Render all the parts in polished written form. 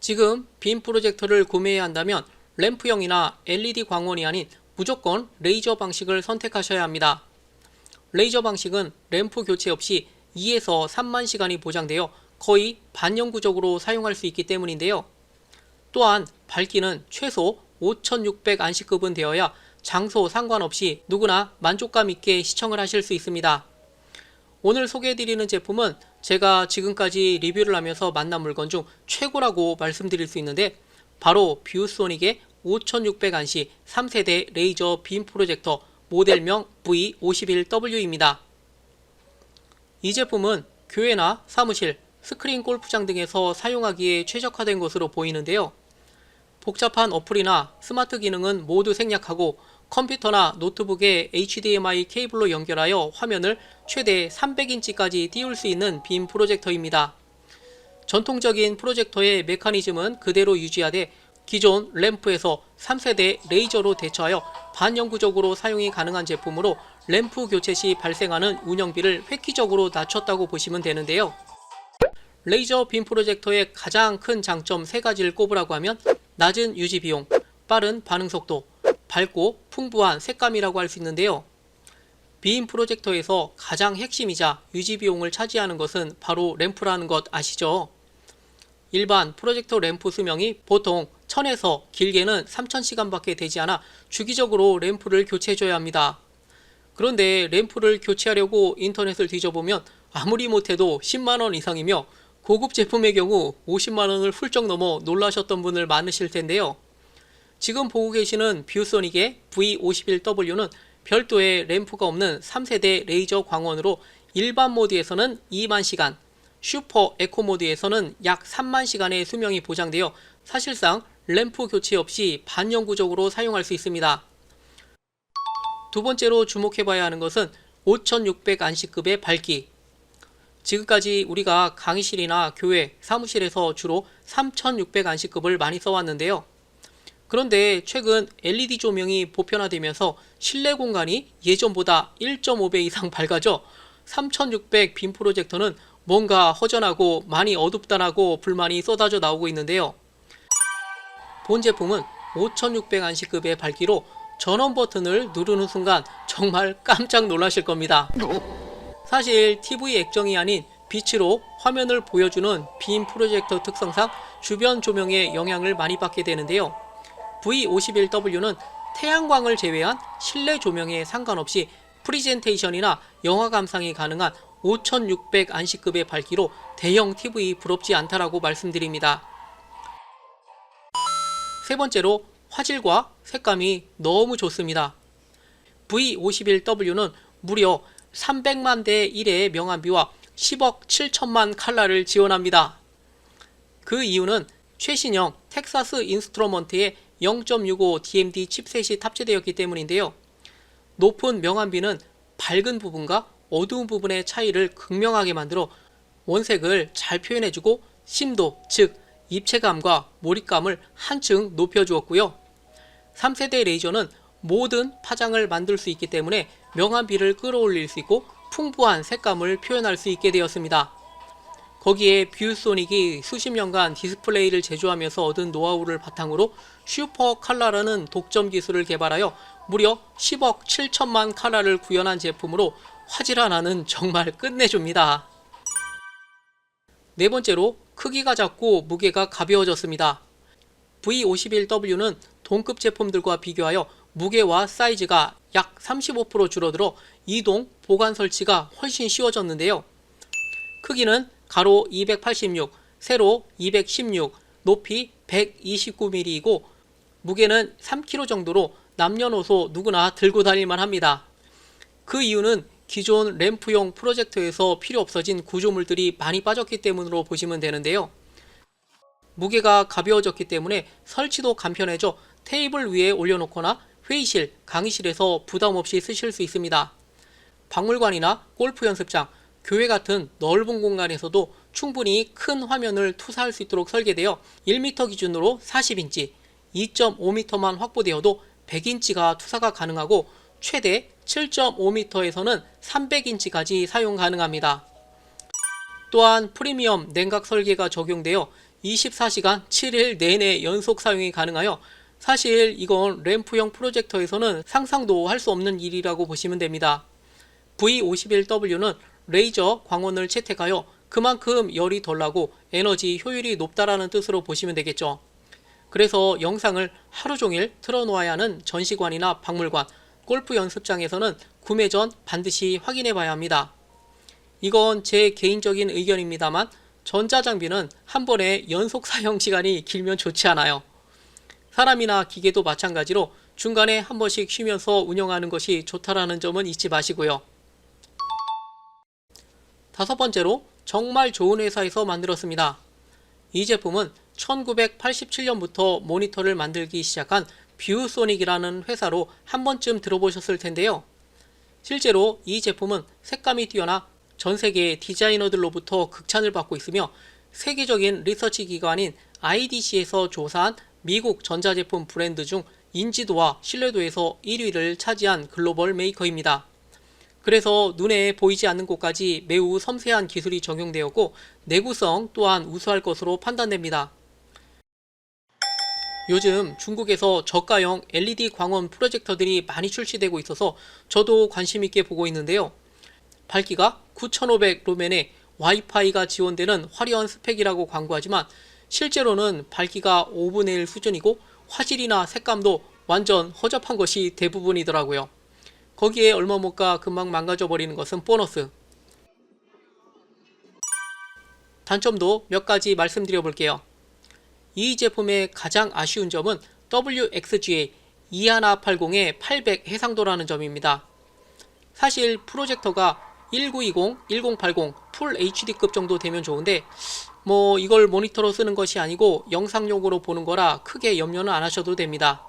지금 빔 프로젝터를 구매해야 한다면 램프형이나 LED 광원이 아닌 무조건 레이저 방식을 선택하셔야 합니다. 레이저 방식은 램프 교체 없이 2에서 3만 시간이 보장되어 거의 반영구적으로 사용할 수 있기 때문인데요. 또한 밝기는 최소 5600 안시급은 되어야 장소 상관없이 누구나 만족감 있게 시청을 하실 수 있습니다. 오늘 소개해드리는 제품은 제가 지금까지 리뷰를 하면서 만난 물건 중 최고라고 말씀드릴 수 있는데 바로 뷰소닉의 5600안시 3세대 레이저 빔 프로젝터 모델명 V51W입니다. 이 제품은 교회나 사무실, 스크린 골프장 등에서 사용하기에 최적화된 것으로 보이는데요. 복잡한 어플이나 스마트 기능은 모두 생략하고 컴퓨터나 노트북에 HDMI 케이블로 연결하여 화면을 최대 300인치까지 띄울 수 있는 빔 프로젝터입니다. 전통적인 프로젝터의 메커니즘은 그대로 유지하되 기존 램프에서 3세대 레이저로 대처하여 반영구적으로 사용이 가능한 제품으로 램프 교체 시 발생하는 운영비를 획기적으로 낮췄다고 보시면 되는데요. 레이저 빔 프로젝터의 가장 큰 장점 3가지를 꼽으라고 하면 낮은 유지 비용, 빠른 반응 속도, 밝고 풍부한 색감이라고 할 수 있는데요. 빔 프로젝터에서 가장 핵심이자 유지 비용을 차지하는 것은 바로 램프라는 것 아시죠? 일반 프로젝터 램프 수명이 보통 1000에서 길게는 3000시간밖에 되지 않아 주기적으로 램프를 교체해줘야 합니다. 그런데 램프를 교체하려고 인터넷을 뒤져보면 아무리 못해도 10만원 이상이며 고급 제품의 경우 50만원을 훌쩍 넘어 놀라셨던 분들 많으실 텐데요. 지금 보고 계시는 뷰소닉의 V51W는 별도의 램프가 없는 3세대 레이저 광원으로 일반 모드에서는 2만시간, 슈퍼 에코 모드에서는 약 3만시간의 수명이 보장되어 사실상 램프 교체 없이 반영구적으로 사용할 수 있습니다. 두 번째로 주목해봐야 하는 것은 5600 안시급의 밝기. 지금까지 우리가 강의실이나 교회, 사무실에서 주로 3600 안시급을 많이 써왔는데요. 그런데 최근 LED 조명이 보편화되면서 실내 공간이 예전보다 1.5배 이상 밝아져 3600 빔 프로젝터는 뭔가 허전하고 많이 어둡다라고 불만이 쏟아져 나오고 있는데요. 본 제품은 5600 안시급의 밝기로 전원 버튼을 누르는 순간 정말 깜짝 놀라실 겁니다. 사실 TV 액정이 아닌 빛으로 화면을 보여주는 빔 프로젝터 특성상 주변 조명에 영향을 많이 받게 되는데요. V51W는 태양광을 제외한 실내 조명에 상관없이 프리젠테이션이나 영화 감상이 가능한 5600 안시급의 밝기로 대형 TV 부럽지 않다라고 말씀드립니다. 세 번째로 화질과 색감이 너무 좋습니다. V51W는 무려 300만 대 1의 명암비와 10억 7천만 칼라를 지원합니다. 그 이유는 최신형 텍사스 인스트루먼트의 0.65 DMD 칩셋이 탑재되었기 때문인데요. 높은 명암비는 밝은 부분과 어두운 부분의 차이를 극명하게 만들어 원색을 잘 표현해주고 심도, 즉 입체감과 몰입감을 한층 높여주었고요. 3세대 레이저는 모든 파장을 만들 수 있기 때문에 명암비를 끌어올릴 수 있고 풍부한 색감을 표현할 수 있게 되었습니다. 거기에 뷰소닉이 수십 년간 디스플레이를 제조하면서 얻은 노하우를 바탕으로 슈퍼 칼라라는 독점 기술을 개발하여 무려 10억 7천만 칼라를 구현한 제품으로 화질 하나는 정말 끝내줍니다. 네 번째로 크기가 작고 무게가 가벼워졌습니다. V51W는 동급 제품들과 비교하여 무게와 사이즈가 약 35% 줄어들어 이동, 보관 설치가 훨씬 쉬워졌는데요. 크기는 가로 286, 세로 216, 높이 129mm이고 무게는 3kg 정도로 남녀노소 누구나 들고 다닐만 합니다. 그 이유는 기존 램프용 프로젝터에서 필요 없어진 구조물들이 많이 빠졌기 때문으로 보시면 되는데요. 무게가 가벼워졌기 때문에 설치도 간편해져 테이블 위에 올려놓거나 회의실, 강의실에서 부담 없이 쓰실 수 있습니다. 박물관이나 골프 연습장, 교회 같은 넓은 공간에서도 충분히 큰 화면을 투사할 수 있도록 설계되어 1m 기준으로 40인치, 2.5m만 확보되어도 100인치가 투사가 가능하고 최대 7.5m에서는 300인치까지 사용 가능합니다. 또한 프리미엄 냉각 설계가 적용되어 24시간 7일 내내 연속 사용이 가능하여 사실 이건 램프형 프로젝터에서는 상상도 할 수 없는 일이라고 보시면 됩니다. V51W는 레이저 광원을 채택하여 그만큼 열이 덜 나고 에너지 효율이 높다라는 뜻으로 보시면 되겠죠. 그래서 영상을 하루 종일 틀어놓아야 하는 전시관이나 박물관, 골프 연습장에서는 구매 전 반드시 확인해 봐야 합니다. 이건 제 개인적인 의견입니다만 전자장비는 한 번에 연속 사용 시간이 길면 좋지 않아요. 사람이나 기계도 마찬가지로 중간에 한 번씩 쉬면서 운영하는 것이 좋다라는 점은 잊지 마시고요. 다섯 번째로 정말 좋은 회사에서 만들었습니다. 이 제품은 1987년부터 모니터를 만들기 시작한 뷰소닉이라는 회사로 한 번쯤 들어보셨을 텐데요. 실제로 이 제품은 색감이 뛰어나 전 세계 디자이너들로부터 극찬을 받고 있으며 세계적인 리서치 기관인 IDC에서 조사한 미국 전자제품 브랜드 중 인지도와 신뢰도에서 1위를 차지한 글로벌 메이커입니다. 그래서 눈에 보이지 않는 곳까지 매우 섬세한 기술이 적용되었고 내구성 또한 우수할 것으로 판단됩니다. 요즘 중국에서 저가형 LED 광원 프로젝터들이 많이 출시되고 있어서 저도 관심 있게 보고 있는데요. 밝기가 9500 루멘에 와이파이가 지원되는 화려한 스펙이라고 광고하지만 실제로는 밝기가 5분의 1 수준이고 화질이나 색감도 완전 허접한 것이 대부분이더라고요. 거기에 얼마 못 가 금방 망가져 버리는 것은 보너스. 단점도 몇 가지 말씀드려 볼게요. 이 제품의 가장 아쉬운 점은 WXGA 2180의 800 해상도라는 점입니다. 사실 프로젝터가 1920, 1080 풀 HD급 정도 되면 좋은데 이걸 모니터로 쓰는 것이 아니고 영상용으로 보는 거라 크게 염려는 안 하셔도 됩니다.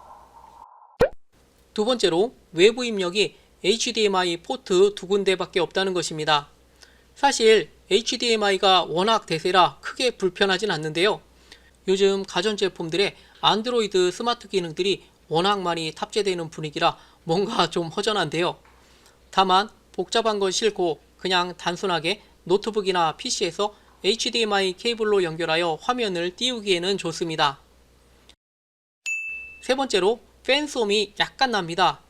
두 번째로 외부 입력이 HDMI 포트 두 군데밖에 없다는 것입니다. 사실 HDMI가 워낙 대세라 크게 불편하진 않는데요. 요즘 가전제품들의 안드로이드 스마트 기능들이 워낙 많이 탑재되는 분위기라 뭔가 좀 허전한데요. 다만 복잡한 건 싫고 그냥 단순하게 노트북이나 PC에서 HDMI 케이블로 연결하여 화면을 띄우기에는 좋습니다. 세 번째로 팬 소음이 약간 납니다.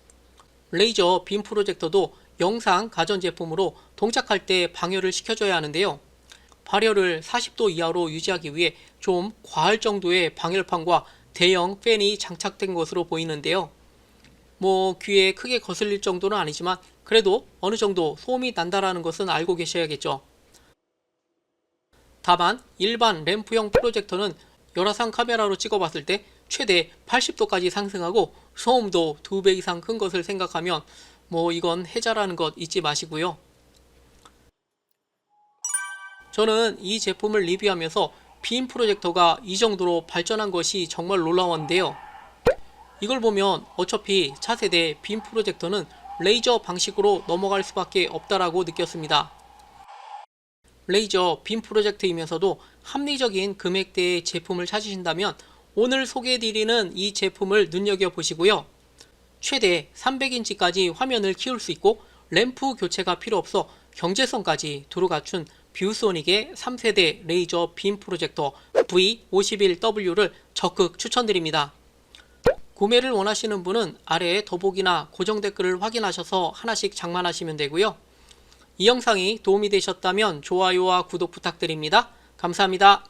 레이저 빔 프로젝터도 영상 가전제품으로 동작할 때 방열을 시켜줘야 하는데요. 발열을 40도 이하로 유지하기 위해 좀 과할 정도의 방열판과 대형 팬이 장착된 것으로 보이는데요. 귀에 크게 거슬릴 정도는 아니지만 그래도 어느 정도 소음이 난다라는 것은 알고 계셔야겠죠. 다만 일반 램프형 프로젝터는 열화상 카메라로 찍어봤을 때 최대 80도까지 상승하고 소음도 2배 이상 큰 것을 생각하면 이건 해자라는 것 잊지 마시고요. 저는 이 제품을 리뷰하면서 빔 프로젝터가 이 정도로 발전한 것이 정말 놀라웠는데요. 이걸 보면 어차피 차세대 빔 프로젝터는 레이저 방식으로 넘어갈 수밖에 없다라고 느꼈습니다. 레이저 빔 프로젝트이면서도 합리적인 금액대의 제품을 찾으신다면 오늘 소개해드리는 이 제품을 눈여겨보시고요. 최대 300인치까지 화면을 키울 수 있고 램프 교체가 필요 없어 경제성까지 두루 갖춘 뷰소닉의 3세대 레이저 빔 프로젝터 V51W를 적극 추천드립니다. 구매를 원하시는 분은 아래에 더보기나 고정 댓글을 확인하셔서 하나씩 장만하시면 되고요. 이 영상이 도움이 되셨다면 좋아요와 구독 부탁드립니다. 감사합니다.